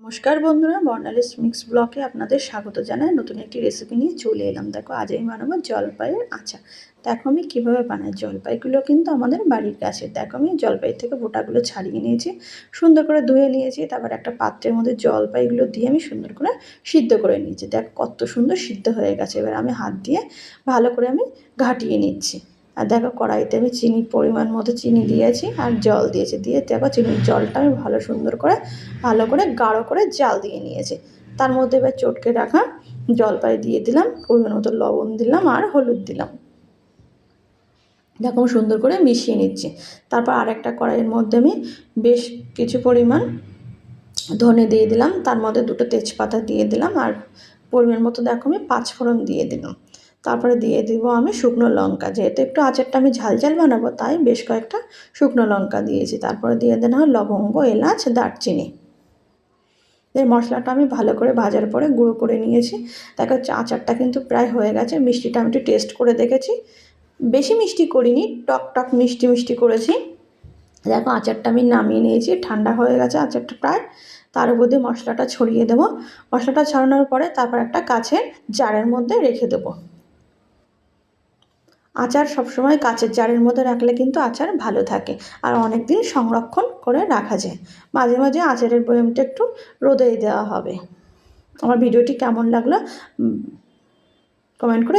নমস্কার বন্ধুরা, বর্ণালীস মিক্স ব্লকে আপনাদের স্বাগত জানাই। নতুন একটি রেসিপি নিয়ে চলে এলাম। দেখো, আজ আমি বানাবো জলপাইয়ের আচার। দেখো আমি কীভাবে বানাই। জলপাইগুলো কিন্তু আমাদের বাড়ির গাছে। দেখো আমি জলপাই থেকে বোটাগুলো ছাড়িয়ে নিয়েছি, সুন্দর করে ধুয়ে নিয়েছি। তারপর একটা পাত্রের মধ্যে জলপাইগুলো দিয়ে আমি সুন্দর করে সিদ্ধ করে নিয়েছি। দেখো কত সুন্দর সিদ্ধ হয়ে গেছে। এবার আমি হাত দিয়ে ভালো করে আমি ঘাটিয়ে নিচ্ছি। আর দেখো কড়াইতে আমি চিনির পরিমাণ মতো চিনি দিয়েছি আর জল দিয়েছি। দিয়ে দেখো চিনির জলটা আমি সুন্দর করে ভালো করে গাঢ় করে জাল দিয়ে নিয়েছি। তার মধ্যে এবার চটকে রাখা জলপাই দিয়ে দিলাম, পরিমাণ মতো লবণ দিলাম আর হলুদ দিলাম। দেখো সুন্দর করে মিশিয়ে নিচ্ছি। তারপর আরেকটা কড়াইয়ের মধ্যে আমি বেশ কিছু পরিমাণ ধনে দিয়ে দিলাম, তার মধ্যে দুটো তেজপাতা দিয়ে দিলাম আর পরিমাণ মতো দেখো আমি 5 ফোড়ন দিয়ে দিলাম। তারপরে দিয়ে দিব আমি শুকনো লঙ্কা। যেহেতু একটু আচারটা আমি ঝাল ঝাল বানাবো, তাই বেশ কয়েকটা শুকনো লঙ্কা দিয়েছি। তারপরে দিয়ে দেওয়া হয় লবঙ্গ, এলাচ, দারচিনি। এই মশলাটা আমি ভালো করে ভাজার পরে গুঁড়ো করে নিয়েছি। দেখো আচারটা কিন্তু প্রায় হয়ে গেছে। মিষ্টিটা আমি একটু টেস্ট করে দেখেছি, বেশি মিষ্টি করিনি, টক টক মিষ্টি মিষ্টি করেছি। দেখো আচারটা আমি নামিয়ে নিয়েছি, ঠান্ডা হয়ে গেছে আচারটা প্রায়। তার উপর দিয়ে মশলাটা ছড়িয়ে দেবো। মশলাটা ছড়ানোর পরে তারপর একটা কাচের জারের মধ্যে রেখে দেবো। আচার সবসময় কাচের জারের মধ্যে রাখলে কিন্তু আচার ভালো থাকে আর অনেক দিন সংরক্ষণ করে রাখা যায়। মাঝে মাঝে আচারের বয়ামটা একটু রোদে দেওয়া হবে। আমার ভিডিওটি কেমন লাগলো কমেন্ট করে